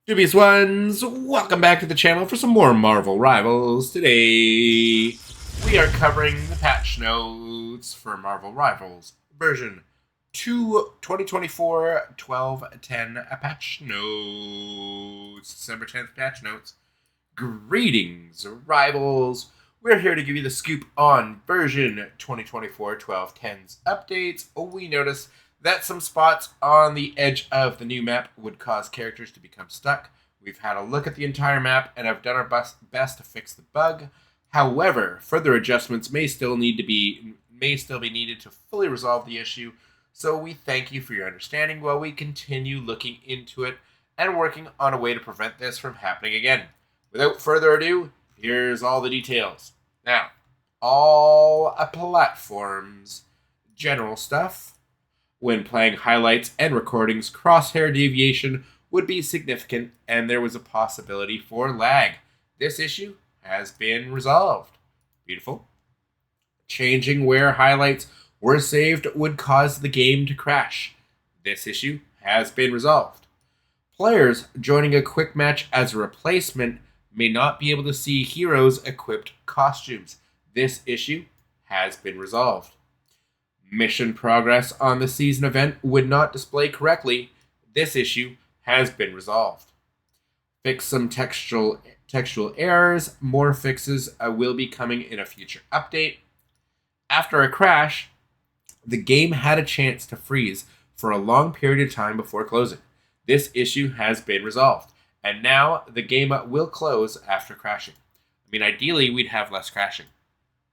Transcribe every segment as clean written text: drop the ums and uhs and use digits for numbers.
Dubious ones, welcome back to the channel for some more Marvel Rivals. Today, we are covering the patch notes for Marvel Rivals version 2 2024 12/10 patch notes. December 10th patch notes. Greetings, Rivals. We're here to give you the scoop on version 2024 12/10's updates. We noticed that some spots on the edge of the new map would cause characters to become stuck. We've had a look at the entire map and have done our best to fix the bug. However, further adjustments may still be needed to fully resolve the issue. So we thank you for your understanding while we continue looking into it and working on a way to prevent this from happening again. Without further ado, here's all the details. Now, all platforms, general stuff. When playing highlights and recordings, crosshair deviation would be significant and there was a possibility for lag. This issue has been resolved. Beautiful. Changing where highlights were saved would cause the game to crash. This issue has been resolved. Players joining a quick match as a replacement may not be able to see heroes' equipped costumes. This issue has been resolved. Mission progress on the season event would not display correctly. This issue has been resolved. Fix some textual errors. More fixes will be coming in a future update. After a crash, the game had a chance to freeze for a long period of time before closing. This issue has been resolved, and now the game will close after crashing. I mean, ideally, we'd have less crashing.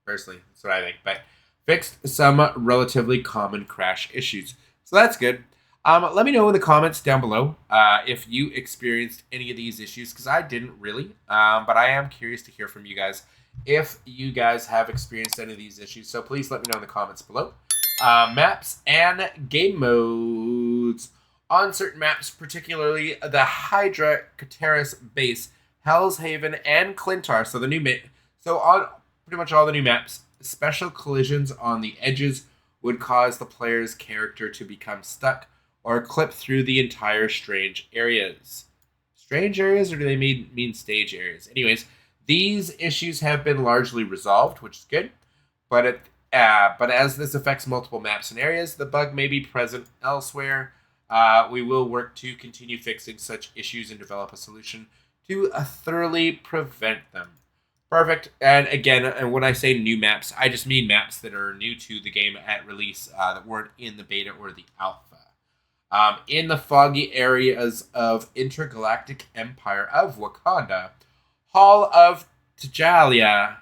Personally, that's what I think, but fixed some relatively common crash issues. So that's good. Let me know in the comments down below if you experienced any of these issues, because I didn't really. But I am curious to hear from you guys if you guys have experienced any of these issues. So please let me know in the comments below. Maps and game modes. On certain maps, particularly the Hydra Kateris base, Hell's Haven, and Clintar, so on pretty much all the new maps, special collisions on the edges would cause the player's character to become stuck or clip through the entire strange areas. Strange areas, or do they mean stage areas? Anyways, these issues have been largely resolved, which is good. But as this affects multiple maps and areas, the bug may be present elsewhere. We will work to continue fixing such issues and develop a solution to thoroughly prevent them. Perfect. And again, and when I say new maps, I just mean maps that are new to the game at release that weren't in the beta or the alpha. In the foggy areas of Intergalactic Empire of Wakanda, Hall of Tajala,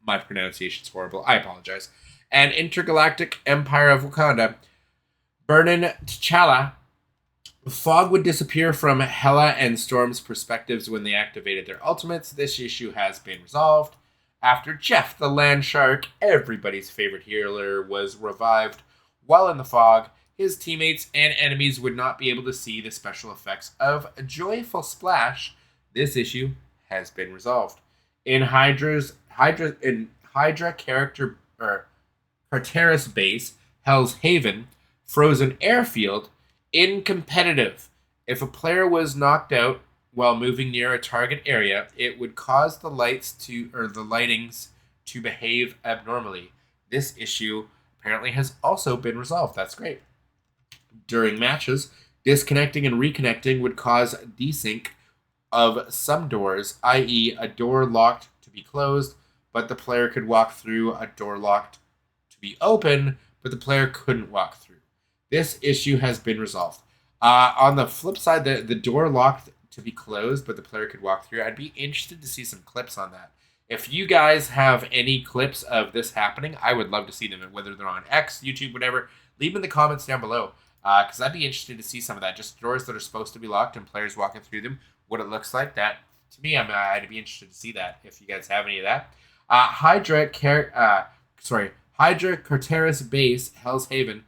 my pronunciation's horrible. I apologize. And Intergalactic Empire of Wakanda, Burnin T'Challa. Fog would disappear from Hela and Storm's perspectives when they activated their ultimates. This issue has been resolved. After Jeff the Land Shark, everybody's favorite healer, was revived while in the fog, his teammates and enemies would not be able to see the special effects of a joyful splash. This issue has been resolved. In Hydra character Carteris base, Hell's Haven, Frozen Airfield, in competitive, if a player was knocked out while moving near a target area, it would cause the lightings to behave abnormally. This issue apparently has also been resolved. That's great. During matches, disconnecting and reconnecting would cause desync of some doors, i.e., a door locked to be closed, but the player could walk through, a door locked to be open, but the player couldn't walk through. This issue has been resolved. On the flip side, the door locked to be closed, but the player could walk through. I'd be interested to see some clips on that. If you guys have any clips of this happening, I would love to see them, whether they're on X, YouTube, whatever. Leave them in the comments down below, because I'd be interested to see some of that. Just doors that are supposed to be locked and players walking through them, what it looks like. That, to me, I'd be interested to see that, if you guys have any of that. Hydra Carteris base, Hell's Haven,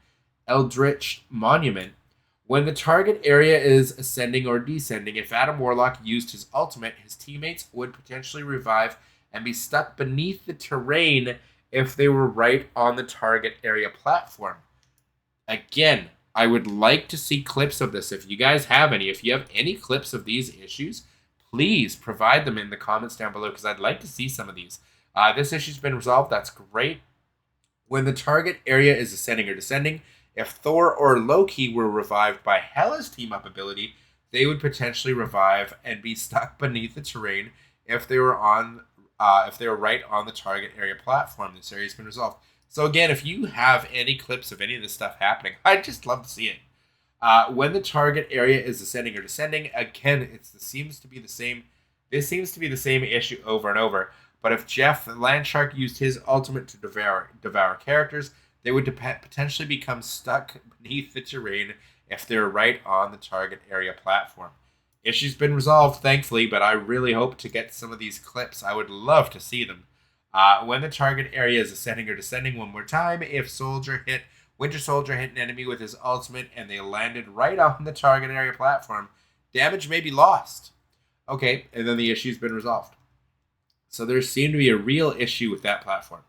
Eldritch Monument. When the target area is ascending or descending, if Adam Warlock used his ultimate, his teammates would potentially revive and be stuck beneath the terrain if they were right on the target area platform. Again, I would like to see clips of this. If you guys have any, if you have any clips of these issues, please provide them in the comments down below because I'd like to see some of these. This issue's been resolved. That's great. When the target area is ascending or descending, if Thor or Loki were revived by Hela's team-up ability, they would potentially revive and be stuck beneath the terrain if they were right on the target area platform. This area's been resolved. So again, if you have any clips of any of this stuff happening, I'd just love to see it. When the target area is ascending or descending, again, this seems to be the same issue over and over. But if Jeff the Landshark used his ultimate to devour characters, they would potentially become stuck beneath the terrain if they're right on the target area platform. Issue's been resolved, thankfully, but I really hope to get some of these clips. I would love to see them. When the target area is ascending or descending, one more time, if Winter Soldier hit an enemy with his ultimate and they landed right on the target area platform, damage may be lost. Okay, and then the issue's been resolved. So there seemed to be a real issue with that platform.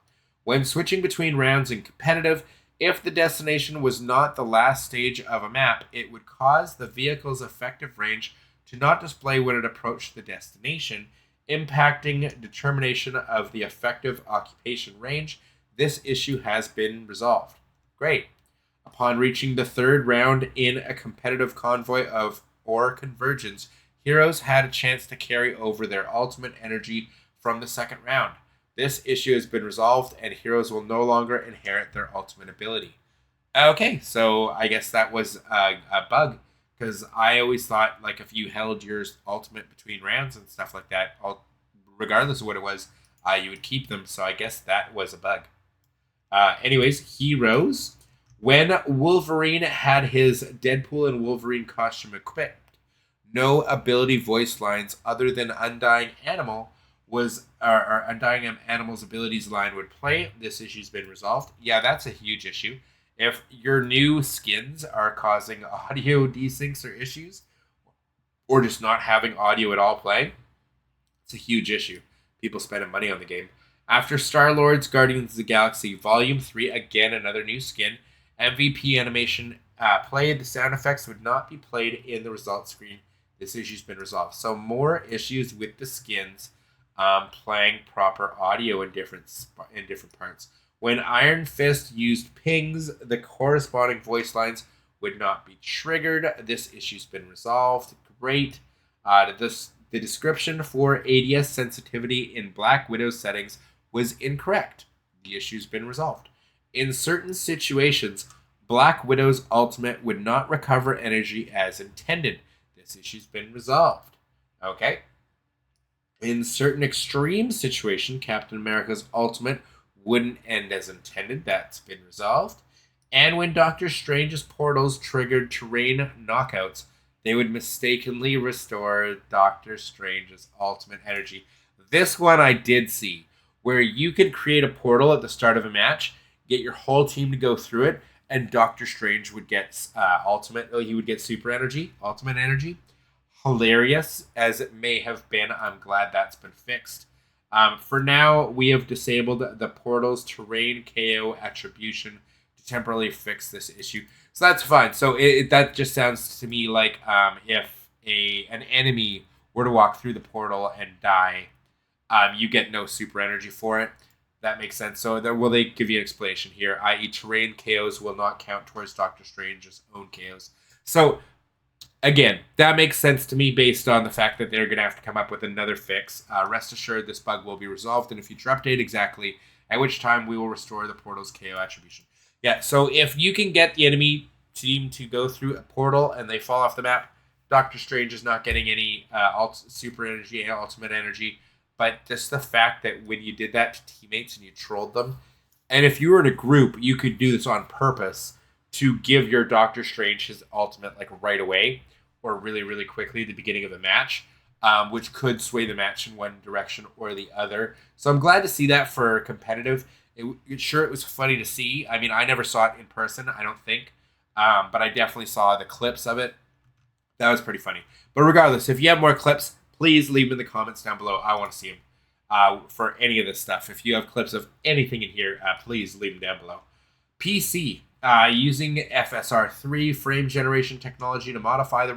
When switching between rounds in competitive, if the destination was not the last stage of a map, it would cause the vehicle's effective range to not display when it approached the destination, impacting determination of the effective occupation range. This issue has been resolved. Great. Upon reaching the third round in a competitive convoy or convergence, heroes had a chance to carry over their ultimate energy from the second round. This issue has been resolved, and heroes will no longer inherit their ultimate ability. Okay, so I guess that was a bug, because I always thought, like, if you held your ultimate between rounds and stuff like that, regardless of what it was, you would keep them, so I guess that was a bug. Anyways, heroes. When Wolverine had his Deadpool and Wolverine costume equipped, no ability voice lines other than Undying Animal's abilities line would play. This issue's been resolved. Yeah, that's a huge issue. If your new skins are causing audio desyncs or issues, or just not having audio at all playing, it's a huge issue. People spending money on the game. After Star-Lord's Guardians of the Galaxy Volume 3, again, another new skin, MVP animation played, the sound effects would not be played in the results screen. This issue's been resolved. So more issues with the skins playing proper audio in different parts. When Iron Fist used pings, the corresponding voice lines would not be triggered. This issue's been resolved. Great. The description for ADS sensitivity in Black Widow settings was incorrect. The issue's been resolved. In certain situations, Black Widow's ultimate would not recover energy as intended. This issue's been resolved. Okay. In certain extreme situations, Captain America's ultimate wouldn't end as intended. That's been resolved. And when Doctor Strange's portals triggered terrain knockouts, they would mistakenly restore Doctor Strange's ultimate energy. This one I did see, where you could create a portal at the start of a match, get your whole team to go through it, and Doctor Strange would get he would get super energy, ultimate energy. Hilarious as it may have been, I'm glad that's been fixed. For now, we have disabled the portal's terrain KO attribution to temporarily fix this issue. So that's fine. So that just sounds to me like if an enemy were to walk through the portal and die, you get no super energy for it. That makes sense. So will they give you an explanation here, i.e. terrain KOs will not count towards Doctor Strange's own KOs. So again, that makes sense to me based on the fact that they're going to have to come up with another fix. Rest assured, this bug will be resolved in a future update, exactly at which time we will restore the portal's KO attribution. Yeah, so if you can get the enemy team to go through a portal and they fall off the map, Doctor Strange is not getting any super energy and ultimate energy. But just the fact that when you did that to teammates and you trolled them, and if you were in a group, you could do this on purpose to give your Doctor Strange his ultimate like right away or really, really quickly at the beginning of the match, which could sway the match in one direction or the other. So I'm glad to see that for competitive. It was funny to see. I mean, I never saw it in person, I don't think, but I definitely saw the clips of it. That was pretty funny. But regardless, if you have more clips, please leave them in the comments down below. I want to see them for any of this stuff. If you have clips of anything in here, please leave them down below. PC. Using FSR3 frame generation technology to modify the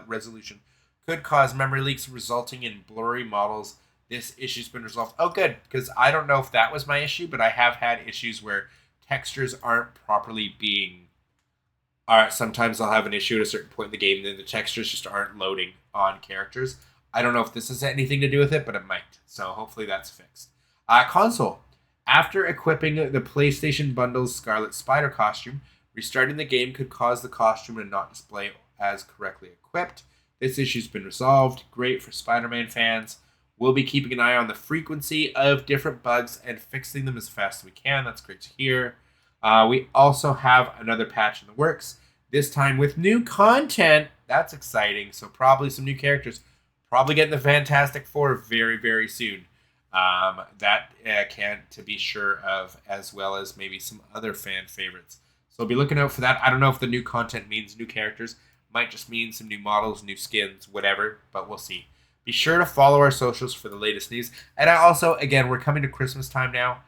resolution could cause memory leaks resulting in blurry models. This issue's been resolved. Oh, good, because I don't know if that was my issue, but I have had issues where textures aren't properly being... sometimes I'll have an issue at a certain point in the game, and then the textures just aren't loading on characters. I don't know if this has anything to do with it, but it might. So hopefully that's fixed. Console. After equipping the PlayStation Bundle's Scarlet Spider costume, restarting the game could cause the costume to not display as correctly equipped. This issue's been resolved. Great for Spider-Man fans. We'll be keeping an eye on the frequency of different bugs and fixing them as fast as we can. That's great to hear. We also have another patch in the works, this time with new content. That's exciting. So probably some new characters. Probably getting the Fantastic Four very, very soon. That can't to be sure of, as well as maybe some other fan favorites. So be looking out for that. I don't know if the new content means new characters. Might just mean some new models, new skins, whatever, but we'll see. Be sure to follow our socials for the latest news. And I also, again, we're coming to Christmas time now.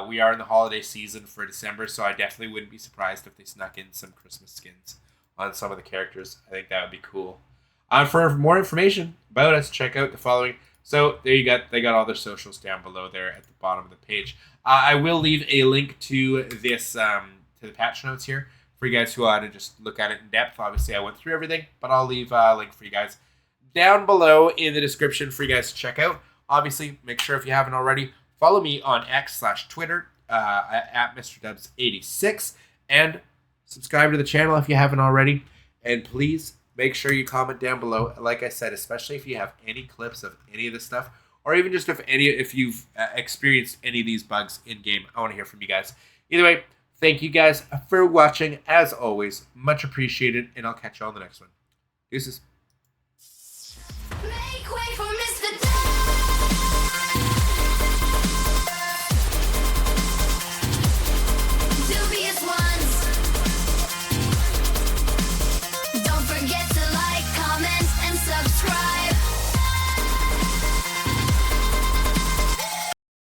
We are in the holiday season for December, so I definitely wouldn't be surprised if they snuck in some Christmas skins on some of the characters. I think that would be cool. For more information about us, check out the following. So there you got, they got all their socials down below there at the bottom of the page. I will leave a link to this, to the patch notes here for you guys who want to just look at it in depth. Obviously, I went through everything, but I'll leave a link for you guys down below in the description for you guys to check out. Obviously, make sure if you haven't already, follow me on X/Twitter at MrDubs86 and subscribe to the channel if you haven't already. And please make sure you comment down below. Like I said, especially if you have any clips of any of this stuff, or even just if you've experienced any of these bugs in game. I want to hear from you guys. Either way, thank you guys for watching. As always, much appreciated, and I'll catch you on the next one. Deuces. Make way for me.